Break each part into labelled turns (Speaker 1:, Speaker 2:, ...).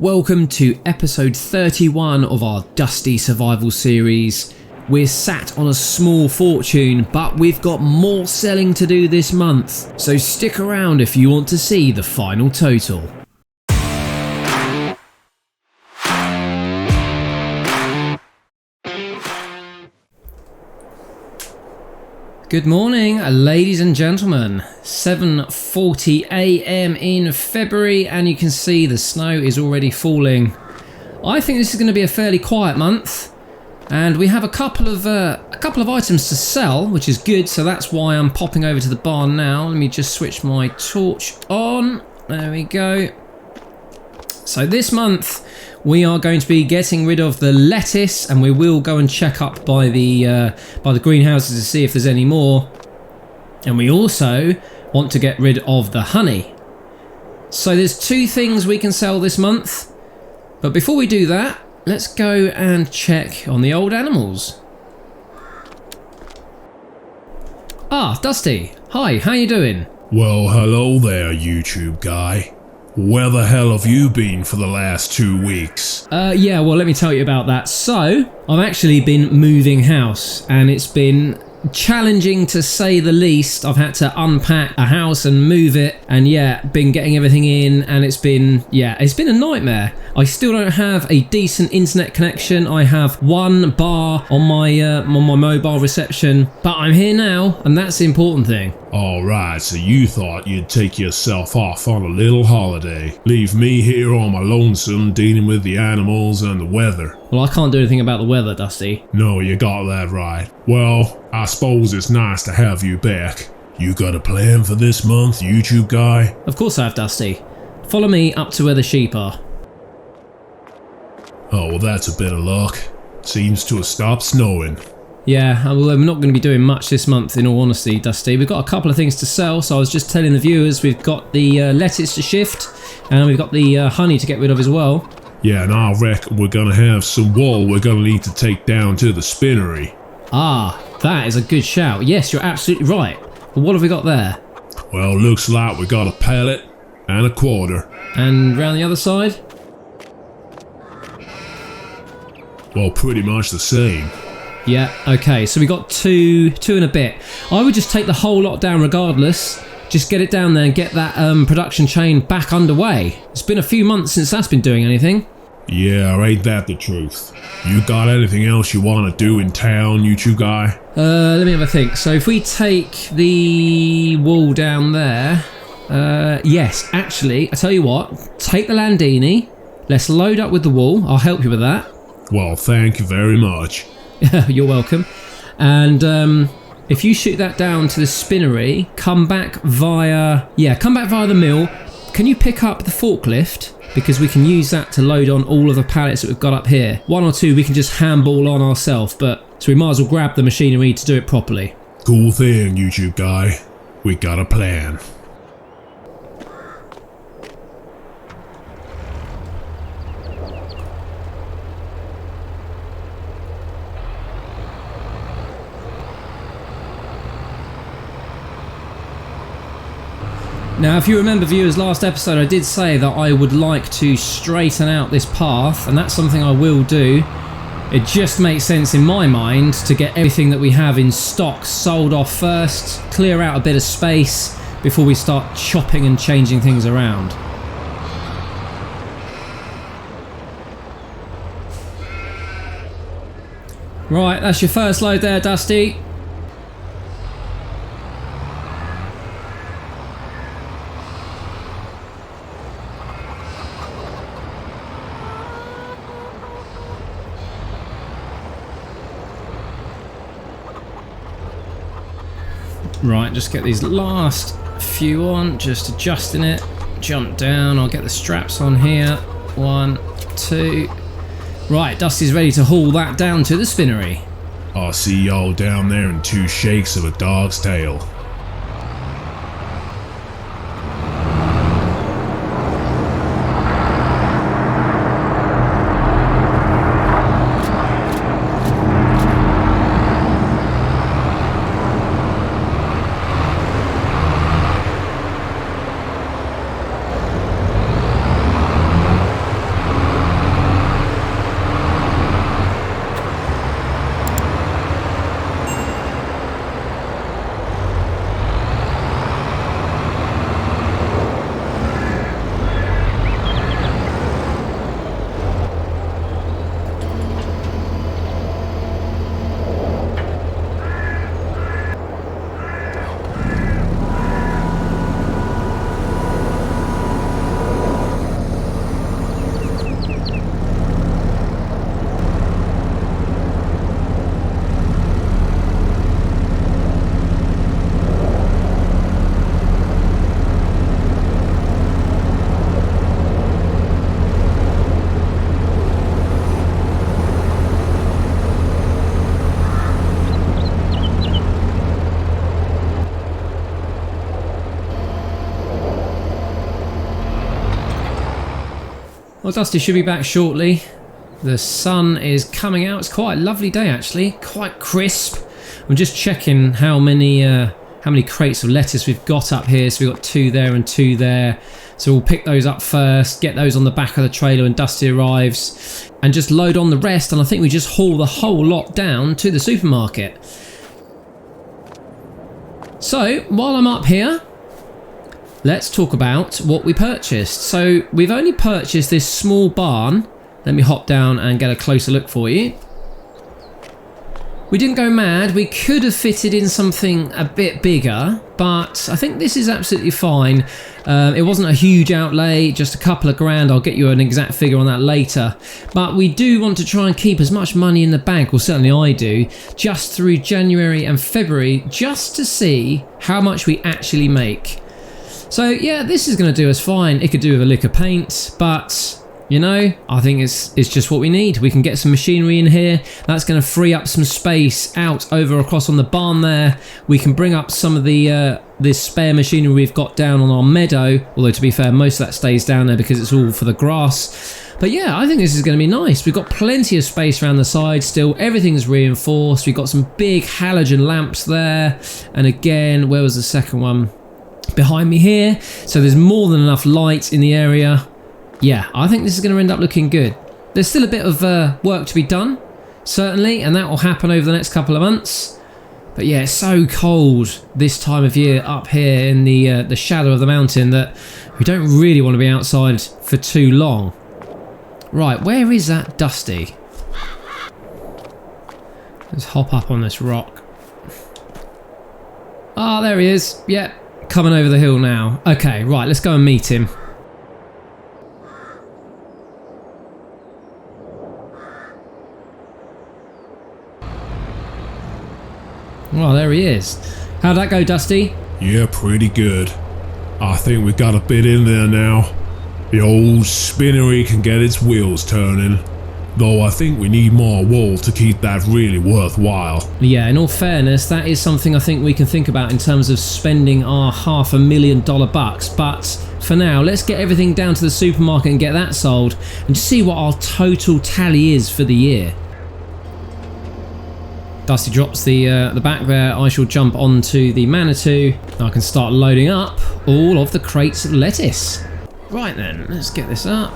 Speaker 1: Welcome to episode 31 of our Dusty Survival series. We're sat on a small fortune, but we've got more selling to do this month, so stick around if you want to see the final total. Good morning, ladies and gentlemen. 7:40 a.m. in February, and you can see the snow is already falling. I think this is going to be a fairly quiet month, and we have a couple of items to sell, which is good. So that's why I'm popping over to the barn now. Let me just switch my torch on. There we go. So this month we are going to be getting rid of the lettuce, and we will go and check up by the greenhouses to see if there's any more. And we also want to get rid of the honey. So there's two things we can sell this month. But before we do that, let's go and check on the old animals. Ah, Dusty. Hi, how you doing?
Speaker 2: Well, hello there, YouTube guy. Where the hell have you been for the last 2 weeks?
Speaker 1: Yeah, well, let me tell you about that. So, I've actually been moving house, and it's been challenging to say the least. I've had to unpack a house and move it, and yeah, been getting everything in, and it's been a nightmare. I still don't have a decent internet connection. I have one bar on my mobile reception, but I'm here now, and that's the important thing.
Speaker 2: Alright, so you thought you'd take yourself off on a little holiday. Leave me here on my lonesome dealing with the animals and the weather.
Speaker 1: Well, I can't do anything about the weather, Dusty.
Speaker 2: No, you got that right. Well, I suppose it's nice to have you back. You got a plan for this month, YouTube guy?
Speaker 1: Of course I have, Dusty. Follow me up to where the sheep are.
Speaker 2: Oh, well, that's a bit of luck. Seems to have stopped snowing.
Speaker 1: Yeah, well, I'm not going to be doing much this month, in all honesty, Dusty. We've got a couple of things to sell, so I was just telling the viewers we've got the lettuce to shift, and we've got the honey to get rid of as well.
Speaker 2: Yeah, and I reckon we're gonna have some wool we're gonna need to take down to the spinnery.
Speaker 1: Ah, that is a good shout. Yes, you're absolutely right. But what have we got there?
Speaker 2: Well, looks like we got a pallet and a quarter.
Speaker 1: And round the other side?
Speaker 2: Well, pretty much the same.
Speaker 1: Yeah, okay, so we got two and a bit. I would just take the whole lot down regardless. Just get it down there and get that production chain back underway. It's been a few months since that's been doing anything.
Speaker 2: Yeah, ain't that the truth? You got anything else you want to do in town, YouTube guy?
Speaker 1: Let me have a think. So if we take the wool down there... yes, actually, I tell you what. Take the Landini. Let's load up with the wool. I'll help you with that.
Speaker 2: Well, thank you very much.
Speaker 1: You're welcome. And if you shoot that down to the spinnery, come back via the mill. Can you pick up the forklift? Because we can use that to load on all of the pallets that we've got up here. One or two we can just handball on ourselves, so we might as well grab the machinery to do it properly.
Speaker 2: Cool thing, YouTube guy. We got a plan.
Speaker 1: Now, if you remember, viewers, last episode I did say that I would like to straighten out this path, and that's something I will do. It just makes sense in my mind to get everything that we have in stock sold off first, clear out a bit of space before we start chopping and changing things around. Right, that's your first load there, Dusty. Right, just get these last few on, just adjusting it. Jump down, I'll get the straps on here. 1, 2. Right, Dusty's ready to haul that down to the spinnery.
Speaker 2: I'll see y'all down there in 2 shakes of a dog's tail.
Speaker 1: Well, Dusty should be back shortly. The sun is coming out. It's quite a lovely day actually, quite crisp. I'm just checking how many crates of lettuce we've got up here. So we've got 2 there and 2 there. So we'll pick those up first, get those on the back of the trailer when Dusty arrives, and just load on the rest. And I think we just haul the whole lot down to the supermarket. So while I'm up here, let's talk about what we purchased. So we've only purchased this small barn. Let me hop down and get a closer look for you. We didn't go mad. We could have fitted in something a bit bigger, but I think this is absolutely fine. It wasn't a huge outlay, just a couple of grand. I'll get you an exact figure on that later. But we do want to try and keep as much money in the bank, or certainly I do, just through January and February, just to see how much we actually make. So yeah, this is going to do us fine. It could do with a lick of paint, but you know, I think it's just what we need. We can get some machinery in here. That's going to free up some space out over across on the barn there. We can bring up some of the this spare machinery we've got down on our meadow. Although to be fair, most of that stays down there because it's all for the grass. But yeah, I think this is going to be nice. We've got plenty of space around the side still. Everything's reinforced. We've got some big halogen lamps there. And again, where was the second one? Behind me here. So there's more than enough light in the area. Yeah, I think this is going to end up looking good. There's still a bit of work to be done, certainly, and that will happen over the next couple of months. But yeah, it's so cold this time of year up here in the shadow of the mountain that we don't really want to be outside for too long. Right, where is that Dusty? Let's hop up on this rock. Ah, there he is. Yep, coming over the hill now. Okay, right, let's go and meet him. Well, there he is. How'd that go, Dusty?
Speaker 2: Yeah, pretty good. I think we got a bit in there now. The old spinnery can get its wheels turning. Though I think we need more wool to keep that really worthwhile.
Speaker 1: Yeah, in all fairness, that is something I think we can think about in terms of spending our $500,000 bucks. But for now, let's get everything down to the supermarket and get that sold and just see what our total tally is for the year. Dusty drops the back there. I shall jump onto the Manitou. I can start loading up all of the crates of lettuce. Right then, let's get this up.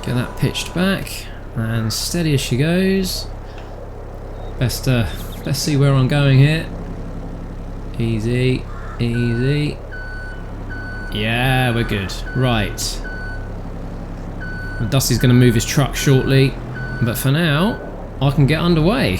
Speaker 1: Get that pitched back and steady as she goes. Best see where I'm going here. Easy, easy. Yeah, we're good. Right. Dusty's going to move his truck shortly, but for now, I can get underway.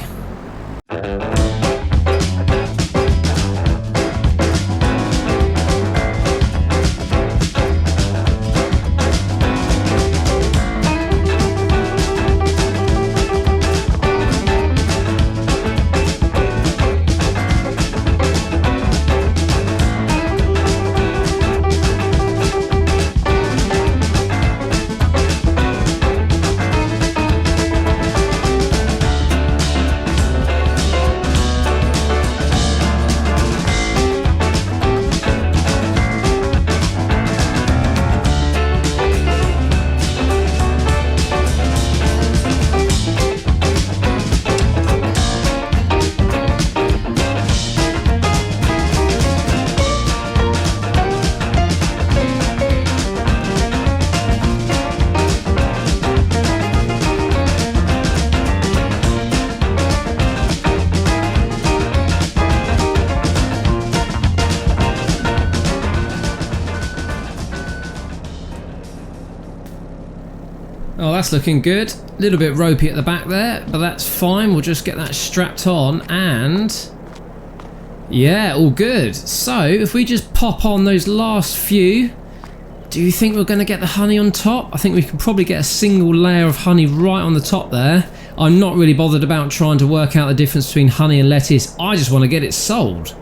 Speaker 1: Oh, that's looking good. A little bit ropey at the back there, but that's fine. We'll just get that strapped on and yeah, all good. So if we just pop on those last few, do you think we're going to get the honey on top? I think we can probably get a single layer of honey right on the top there. I'm not really bothered about trying to work out the difference between honey and lettuce. I just want to get it sold.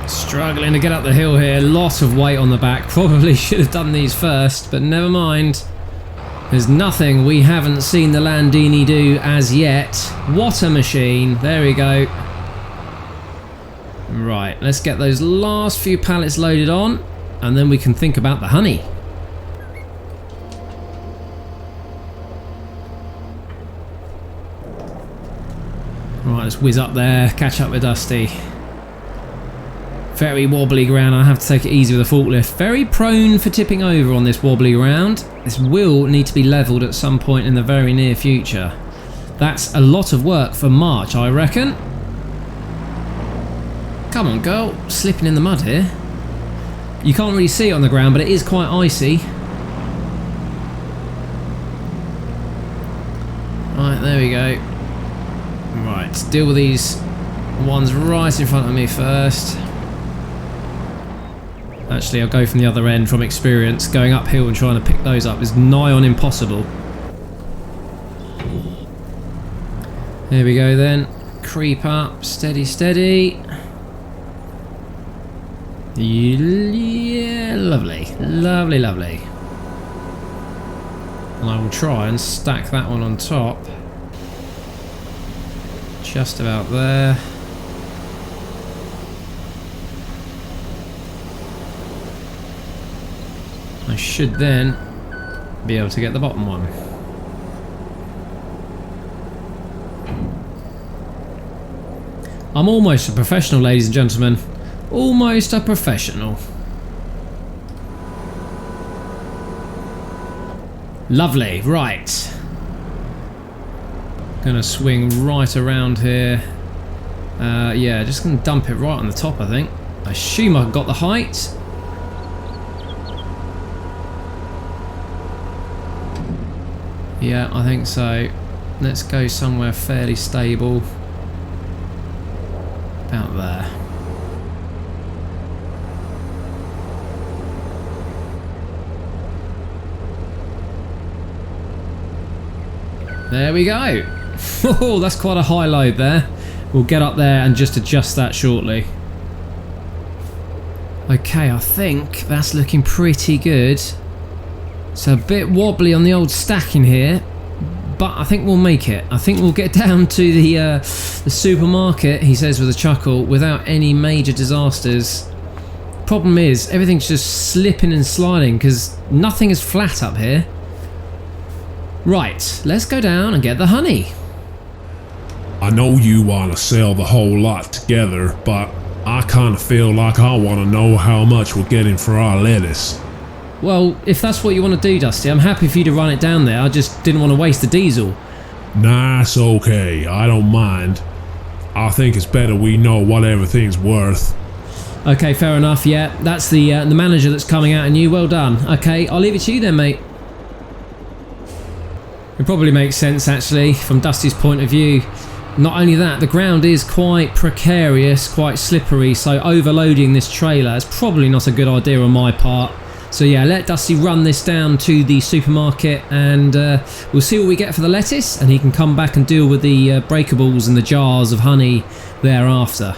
Speaker 1: Struggling to get up the hill here, lot of weight on the back. Probably should have done these first, but never mind. There's nothing we haven't seen the Landini do as yet. What a machine. There we go. Right, let's get those last few pallets loaded on, and then we can think about the honey. Right, let's whiz up there, catch up with Dusty. Very wobbly ground, I have to take it easy with a forklift. Very prone for tipping over on this wobbly ground. This will need to be levelled at some point in the very near future. That's a lot of work for March, I reckon. Come on, girl, slipping in the mud here. You can't really see it on the ground, but it is quite icy. Right, there we go. Right, deal with these ones right in front of me first. Actually, I'll go from the other end from experience. Going uphill and trying to pick those up is nigh on impossible. There we go then. Creep up, steady, steady. Yeah, lovely, lovely, lovely. And I will try and stack that one on top. Just about there. I should then be able to get the bottom one. I'm almost a professional, ladies and gentlemen. Almost a professional. Lovely, right. Gonna swing right around here. Yeah, just gonna dump it right on the top, I think. I assume I've got the height. Yeah, I think so. Let's go somewhere fairly stable. About there. There we go. Oh, that's quite a high load there. We'll get up there and just adjust that shortly. Okay, I think that's looking pretty good. It's a bit wobbly on the old stacking here, but I think we'll make it. I think we'll get down to the supermarket, he says with a chuckle, without any major disasters. Problem is, everything's just slipping and sliding because nothing is flat up here. Right, let's go down and get the honey.
Speaker 2: I know you want to sell the whole lot together, but I kind of feel like I want to know how much we're getting for our lettuce.
Speaker 1: Well, if that's what you want to do, Dusty, I'm happy for you to run it down there. I just didn't want to waste the diesel.
Speaker 2: Nah, it's okay. I don't mind. I think it's better we know what everything's worth.
Speaker 1: Okay, fair enough. Yeah, that's the manager that's coming out and you. Well done. Okay, I'll leave it to you then, mate. It probably makes sense, actually, from Dusty's point of view. Not only that, the ground is quite precarious, quite slippery, so overloading this trailer is probably not a good idea on my part. So yeah, let Dusty run this down to the supermarket and we'll see what we get for the lettuce, and he can come back and deal with the breakables and the jars of honey thereafter.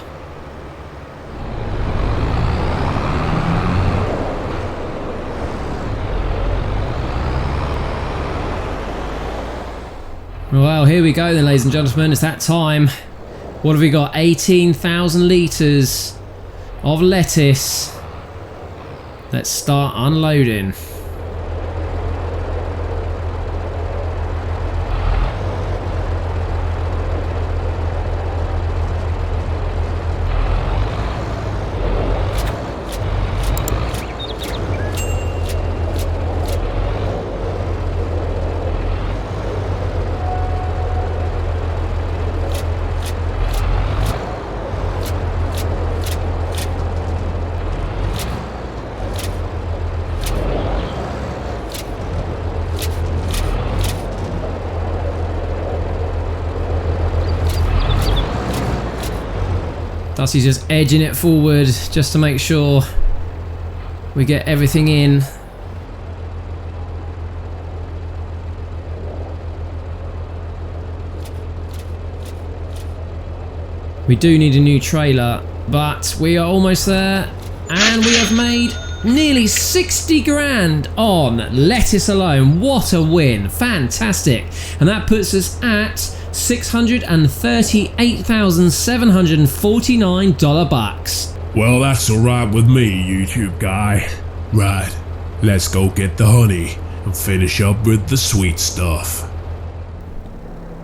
Speaker 1: Well, here we go then, ladies and gentlemen. It's that time. What have we got? 18,000 litres of lettuce. Let's start unloading. Dusty's just edging it forward just to make sure we get everything in. We do need a new trailer, but we are almost there, and we have made nearly 60 grand on lettuce alone. What a win. Fantastic. And that puts us at $638,749 bucks.
Speaker 2: Well, that's alright with me, YouTube guy. Right, let's go get the honey and finish up with the sweet stuff.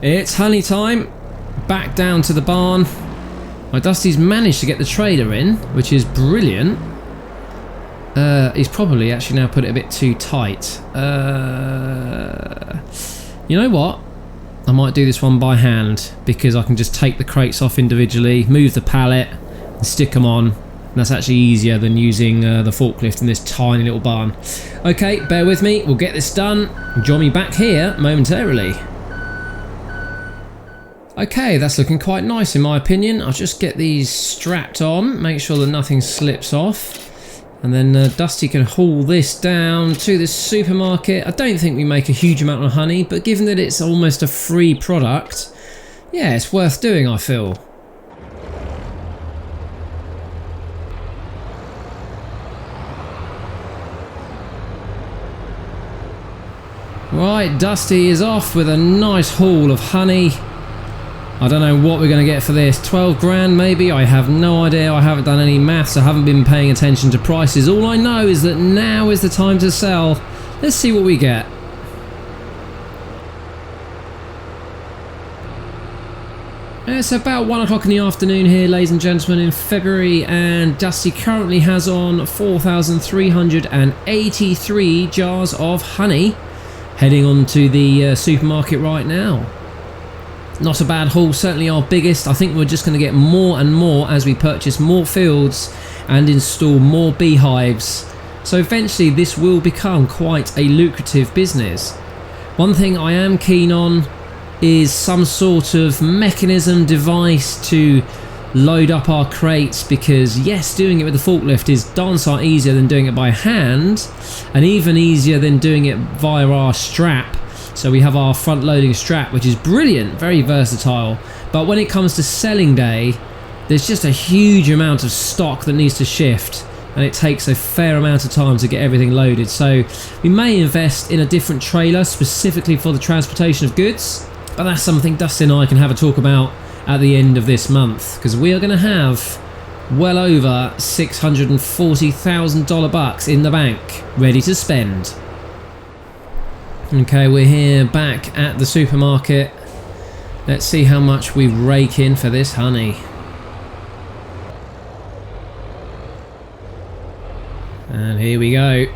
Speaker 1: It's honey time. Back down to the barn. My Dusty's managed to get the trader in, which is brilliant. He's probably actually now put it a bit too tight. You know what? I might do this one by hand, because I can just take the crates off individually, move the pallet, and stick them on. And that's actually easier than using the forklift in this tiny little barn. Okay, bear with me. We'll get this done. Join me back here momentarily. Okay, that's looking quite nice in my opinion. I'll just get these strapped on, make sure that nothing slips off. And then Dusty can haul this down to the supermarket. I don't think we make a huge amount of honey, but given that it's almost a free product, yeah, it's worth doing, I feel. Right, Dusty is off with a nice haul of honey. I don't know what we're going to get for this. 12 grand maybe? I have no idea. I haven't done any maths. I haven't been paying attention to prices. All I know is that now is the time to sell. Let's see what we get. It's about 1 o'clock in the afternoon here, ladies and gentlemen, in February, and Dusty currently has on 4,383 jars of honey. Heading on to the supermarket right now. Not a bad haul, certainly our biggest. I think we're just going to get more and more as we purchase more fields and install more beehives. So eventually this will become quite a lucrative business. One thing I am keen on is some sort of mechanism device to load up our crates, because yes, doing it with the forklift is darn sight easier than doing it by hand, and even easier than doing it via our strap. So we have our front loading strap, which is brilliant, very versatile. But when it comes to selling day, there's just a huge amount of stock that needs to shift, and it takes a fair amount of time to get everything loaded. So we may invest in a different trailer specifically for the transportation of goods, but that's something Dusty and I can have a talk about at the end of this month, because we are going to have well over $640,000 bucks in the bank ready to spend. Okay, we're here back at the supermarket. Let's see how much we rake in for this honey. And here we go.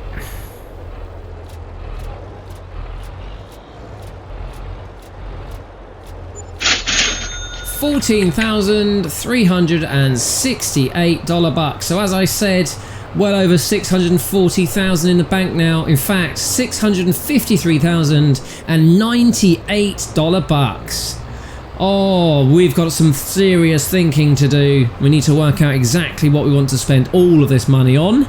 Speaker 1: $14,368 bucks. So as I said, well over 640,000 in the bank now. In fact, $653,098 bucks. Oh, we've got some serious thinking to do. We need to work out exactly what we want to spend all of this money on.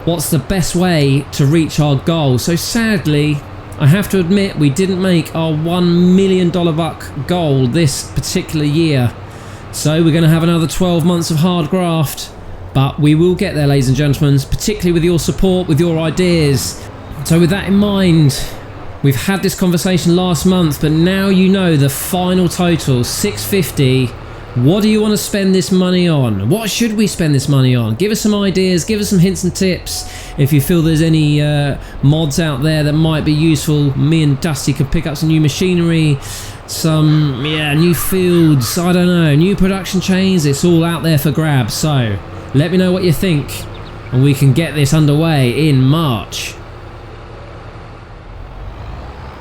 Speaker 1: What's the best way to reach our goal? So sadly, I have to admit we didn't make our $1 million buck goal this particular year. So we're going to have another 12 months of hard graft. But we will get there, ladies and gentlemen, particularly with your support, with your ideas. So with that in mind, we've had this conversation last month, but now you know the final total, $650. What do you want to spend this money on? What should we spend this money on? Give us some ideas, give us some hints and tips. If you feel there's any mods out there that might be useful, me and Dusty could pick up some new machinery, some new fields, I don't know, new production chains. It's all out there for grabs. So let me know what you think, and we can get this underway in March.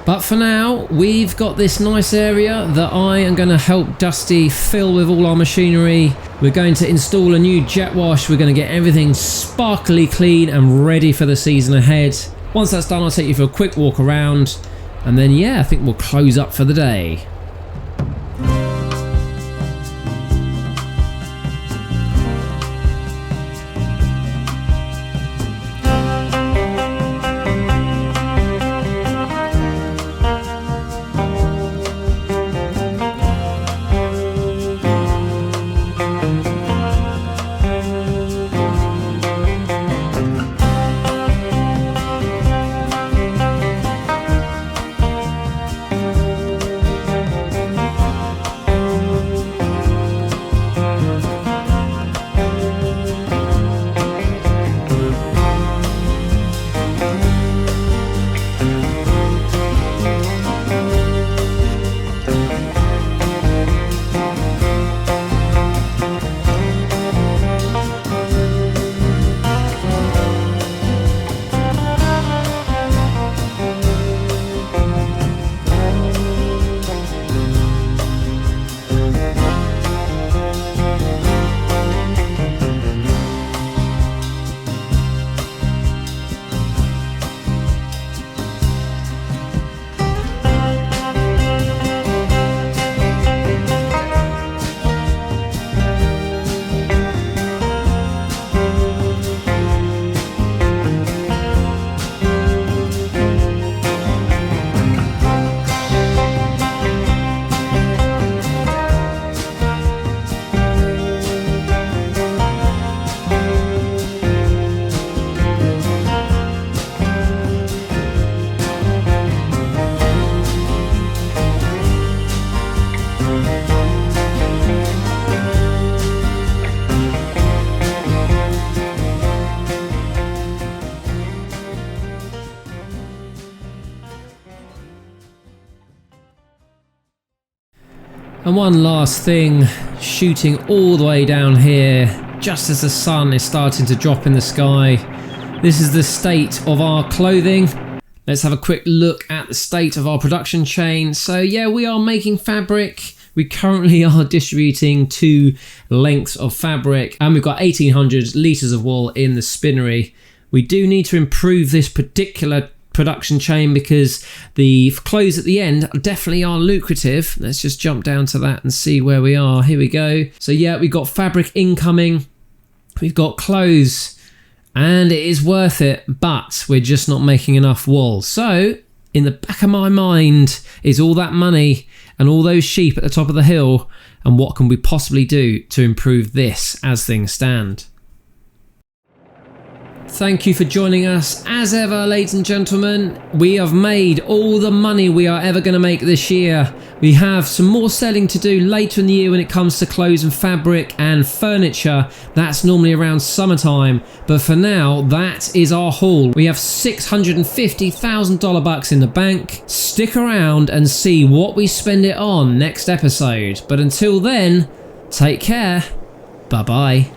Speaker 1: But for now, we've got this nice area that I am going to help Dusty fill with all our machinery. We're going to install a new jet wash. We're going to get everything sparkly clean and ready for the season ahead. Once that's done, I'll take you for a quick walk around, and then I think we'll close up for the day. And one last thing, shooting all the way down here, just as the sun is starting to drop in the sky. This is the state of our clothing. Let's have a quick look at the state of our production chain. So yeah, we are making fabric. We currently are distributing 2 lengths of fabric, and we've got 1,800 litres of wool in the spinnery. We do need to improve this particular production chain because the clothes at the end definitely are lucrative. Let's just jump down to that and see where we are. Here we go. So yeah, we've got fabric incoming, we've got clothes, and it is worth it, but we're just not making enough wool. So in the back of my mind is all that money and all those sheep at the top of the hill, and what can we possibly do to improve this as things stand? Thank you for joining us. As ever, ladies and gentlemen, we have made all the money we are ever going to make this year. We have some more selling to do later in the year when it comes to clothes and fabric and furniture. That's normally around summertime. But for now, that is our haul. We have $650,000 bucks in the bank. Stick around and see what we spend it on next episode. But until then, take care. Bye-bye.